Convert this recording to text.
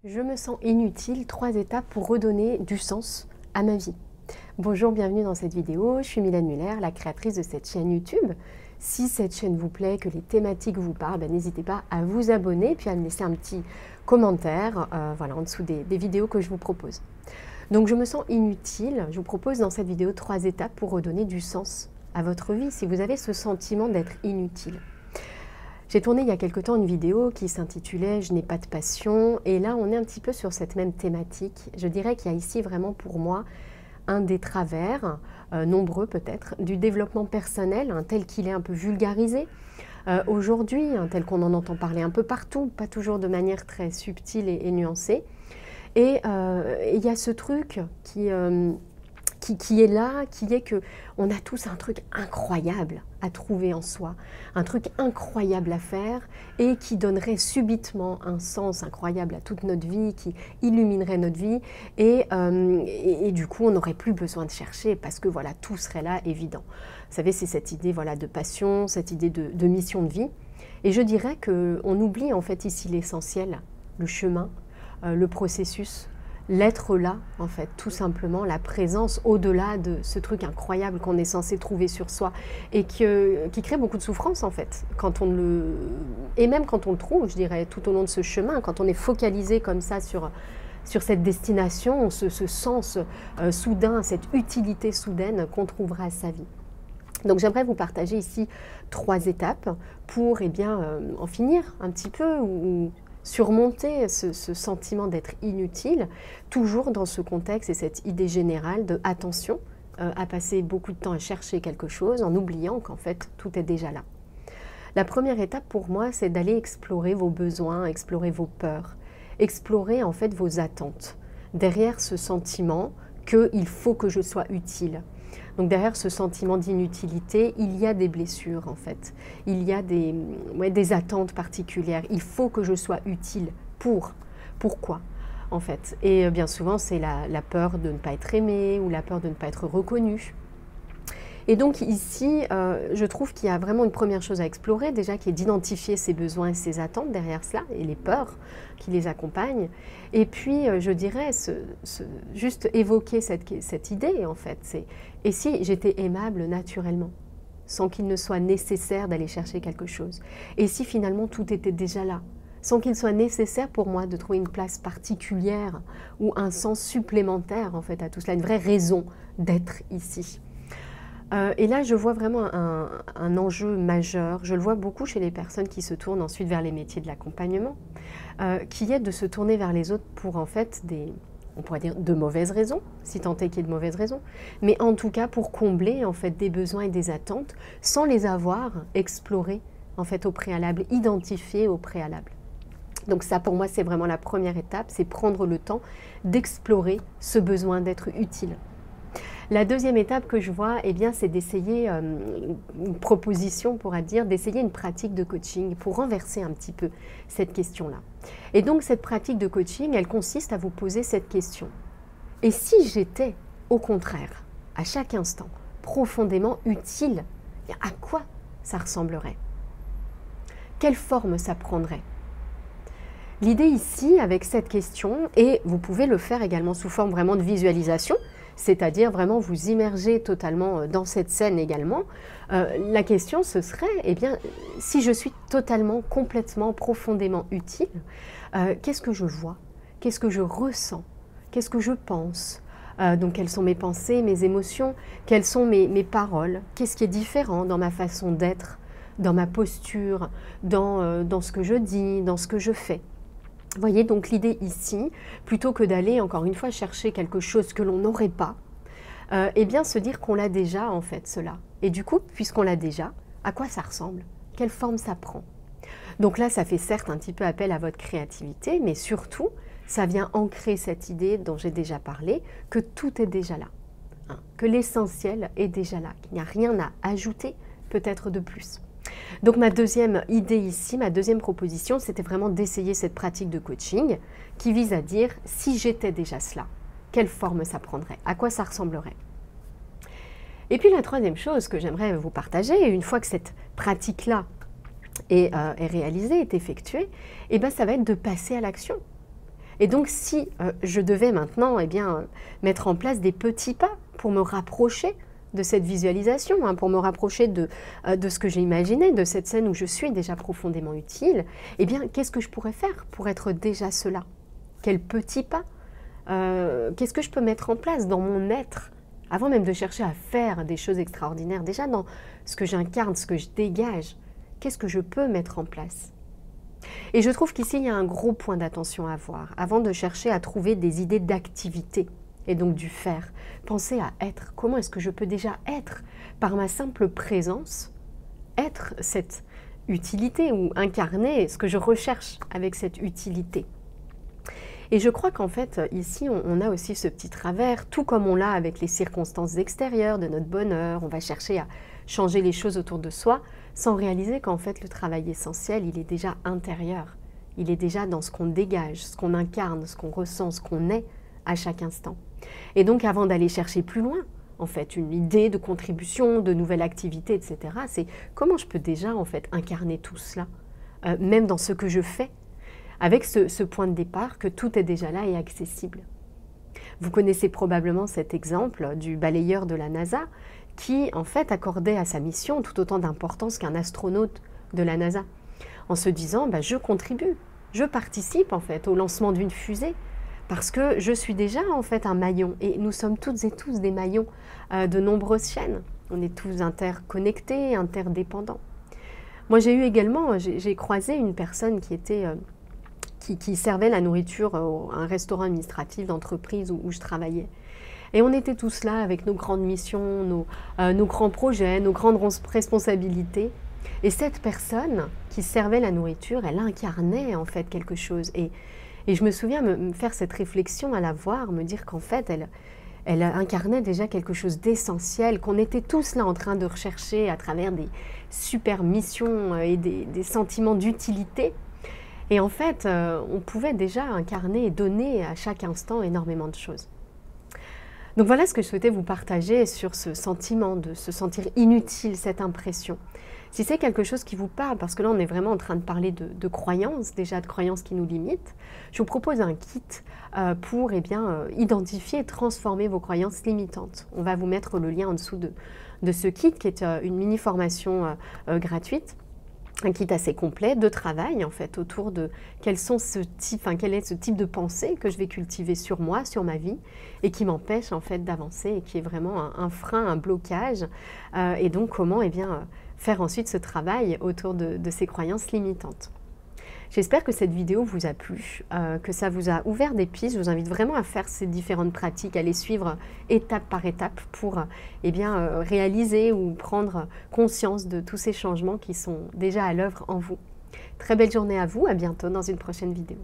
Je me sens inutile, 3 étapes pour redonner du sens à ma vie. Bonjour, bienvenue dans cette vidéo, je suis Mylène Muller, la créatrice de cette chaîne YouTube. Si cette chaîne vous plaît, que les thématiques vous parlent, n'hésitez pas à vous abonner puis à me laisser un petit commentaire voilà, en dessous des vidéos que je vous propose. Donc je me sens inutile, je vous propose dans cette vidéo 3 étapes pour redonner du sens à votre vie si vous avez ce sentiment d'être inutile. J'ai tourné il y a quelque temps une vidéo qui s'intitulait « Je n'ai pas de passion » et là on est un petit peu sur cette même thématique. Je dirais qu'il y a ici vraiment pour moi un des travers, nombreux peut-être, du développement personnel, tel qu'il est un peu vulgarisé aujourd'hui, tel qu'on en entend parler un peu partout, pas toujours de manière très subtile et nuancée. Et il y a ce truc qui est là, qui est qu'on a tous un truc incroyable à trouver en soi, un truc incroyable à faire et qui donnerait subitement un sens incroyable à toute notre vie, qui illuminerait notre vie et du coup on n'aurait plus besoin de chercher parce que voilà, tout serait là évident. Vous savez, c'est cette idée voilà, de passion, cette idée de mission de vie et je dirais qu'on oublie en fait ici l'essentiel, le chemin, le processus, l'être là, en fait, tout simplement, la présence au-delà de ce truc incroyable qu'on est censé trouver sur soi et qui crée beaucoup de souffrance, en fait, quand on et même quand on le trouve, je dirais, tout au long de ce chemin, quand on est focalisé comme ça sur cette destination, ce sens soudain, cette utilité soudaine qu'on trouvera à sa vie. Donc j'aimerais vous partager ici 3 étapes pour en finir un petit peu ou surmonter ce sentiment d'être inutile, toujours dans ce contexte et cette idée générale de attention à passer beaucoup de temps à chercher quelque chose en oubliant qu'en fait tout est déjà là. La première étape pour moi, c'est d'aller explorer vos besoins, explorer vos peurs, explorer en fait vos attentes. Derrière ce sentiment qu'il faut que je sois utile. Donc derrière ce sentiment d'inutilité, il y a des blessures en fait. Il y a des attentes particulières. Il faut que je sois utile pour. Pourquoi en fait? Et bien souvent c'est la peur de ne pas être aimé ou la peur de ne pas être reconnu. Et donc ici, je trouve qu'il y a vraiment une première chose à explorer, déjà qui est d'identifier ses besoins et ses attentes derrière cela, et les peurs qui les accompagnent. Et puis, je dirais, juste évoquer cette idée, en fait, c'est « et si j'étais aimable naturellement ?» sans qu'il ne soit nécessaire d'aller chercher quelque chose. Et si finalement tout était déjà là, sans qu'il soit nécessaire pour moi de trouver une place particulière ou un sens supplémentaire en fait à tout cela, une vraie raison d'être ici. Et là, je vois vraiment un enjeu majeur. Je le vois beaucoup chez les personnes qui se tournent ensuite vers les métiers de l'accompagnement, qui est de se tourner vers les autres pour en fait on pourrait dire de mauvaises raisons, si tant est qu'il y ait de mauvaises raisons, mais en tout cas pour combler en fait des besoins et des attentes sans les avoir explorés en fait au préalable, identifiés au préalable. Donc ça pour moi c'est vraiment la première étape, c'est prendre le temps d'explorer ce besoin d'être utile. La deuxième étape que je vois, c'est d'essayer une proposition, on pourra dire, d'essayer une pratique de coaching pour renverser un petit peu cette question-là. Et donc cette pratique de coaching, elle consiste à vous poser cette question. Et si j'étais, au contraire, à chaque instant, profondément utile, à quoi ça ressemblerait? Quelle forme ça prendrait? L'idée ici, avec cette question, et vous pouvez le faire également sous forme vraiment de visualisation, c'est-à-dire vraiment vous immerger totalement dans cette scène également. La question ce serait, si je suis totalement, complètement, profondément utile, qu'est-ce que je vois? Qu'est-ce que je ressens? Qu'est-ce que je pense? Donc quelles sont mes pensées, mes émotions? Quelles sont mes paroles? Qu'est-ce qui est différent dans ma façon d'être, dans ma posture, dans ce que je dis, dans ce que je fais? Vous voyez, donc l'idée ici, plutôt que d'aller encore une fois chercher quelque chose que l'on n'aurait pas, se dire qu'on l'a déjà en fait cela. Et du coup, puisqu'on l'a déjà, à quoi ça ressemble? Quelle forme ça prend? Donc là, ça fait certes un petit peu appel à votre créativité, mais surtout, ça vient ancrer cette idée dont j'ai déjà parlé, que tout est déjà là, que l'essentiel est déjà là, qu'il n'y a rien à ajouter, peut-être de plus. Donc ma deuxième idée ici, ma deuxième proposition, c'était vraiment d'essayer cette pratique de coaching qui vise à dire si j'étais déjà cela, quelle forme ça prendrait, à quoi ça ressemblerait. Et puis la troisième chose que j'aimerais vous partager, une fois que cette pratique-là est réalisée, est effectuée, ça va être de passer à l'action. Et donc si je devais maintenant mettre en place des petits pas pour me rapprocher de cette visualisation, hein, pour me rapprocher de ce que j'ai imaginé, de cette scène où je suis déjà profondément utile, eh bien, qu'est-ce que je pourrais faire pour être déjà cela? Quels petits pas? Qu'est-ce que je peux mettre en place dans mon être, avant même de chercher à faire des choses extraordinaires, déjà dans ce que j'incarne, ce que je dégage, qu'est-ce que je peux mettre en place? Et je trouve qu'ici, il y a un gros point d'attention à avoir, avant de chercher à trouver des idées d'activité, et donc du faire. Pensez à être. Comment est-ce que je peux déjà être, par ma simple présence, être cette utilité ou incarner ce que je recherche avec cette utilité? Et je crois qu'en fait, ici, on a aussi ce petit travers, tout comme on l'a avec les circonstances extérieures de notre bonheur. On va chercher à changer les choses autour de soi, sans réaliser qu'en fait, le travail essentiel, il est déjà intérieur. Il est déjà dans ce qu'on dégage, ce qu'on incarne, ce qu'on ressent, ce qu'on est à chaque instant. Et donc, avant d'aller chercher plus loin, en fait, une idée de contribution, de nouvelle activité, etc., c'est comment je peux déjà, en fait, incarner tout cela, même dans ce que je fais, avec ce point de départ que tout est déjà là et accessible. Vous connaissez probablement cet exemple du balayeur de la NASA qui, en fait, accordait à sa mission tout autant d'importance qu'un astronaute de la NASA, en se disant je contribue, je participe, en fait, au lancement d'une fusée, parce que je suis déjà, en fait, un maillon, et nous sommes toutes et tous des maillons de nombreuses chaînes. On est tous interconnectés, interdépendants. Moi, j'ai croisé une personne qui était... qui servait la nourriture à un restaurant administratif d'entreprise où je travaillais. Et on était tous là avec nos grandes missions, nos grands projets, nos grandes responsabilités. Et cette personne qui servait la nourriture, elle incarnait en fait quelque chose. Et je me souviens me faire cette réflexion à la voir, me dire qu'en fait, elle incarnait déjà quelque chose d'essentiel, qu'on était tous là en train de rechercher à travers des super missions et des sentiments d'utilité. Et en fait, on pouvait déjà incarner et donner à chaque instant énormément de choses. Donc voilà ce que je souhaitais vous partager sur ce sentiment de se sentir inutile, cette impression. Si c'est quelque chose qui vous parle, parce que là on est vraiment en train de parler de croyances, déjà de croyances qui nous limitent, je vous propose un kit pour identifier et transformer vos croyances limitantes. On va vous mettre le lien en dessous de ce kit qui est une mini-formation gratuite. Un kit assez complet de travail en fait autour de quel est ce type de pensée que je vais cultiver sur moi, sur ma vie et qui m'empêche en fait d'avancer et qui est vraiment un frein, un blocage et donc comment faire ensuite ce travail autour de ces croyances limitantes. J'espère que cette vidéo vous a plu, que ça vous a ouvert des pistes. Je vous invite vraiment à faire ces différentes pratiques, à les suivre étape par étape pour réaliser ou prendre conscience de tous ces changements qui sont déjà à l'œuvre en vous. Très belle journée à vous, à bientôt dans une prochaine vidéo.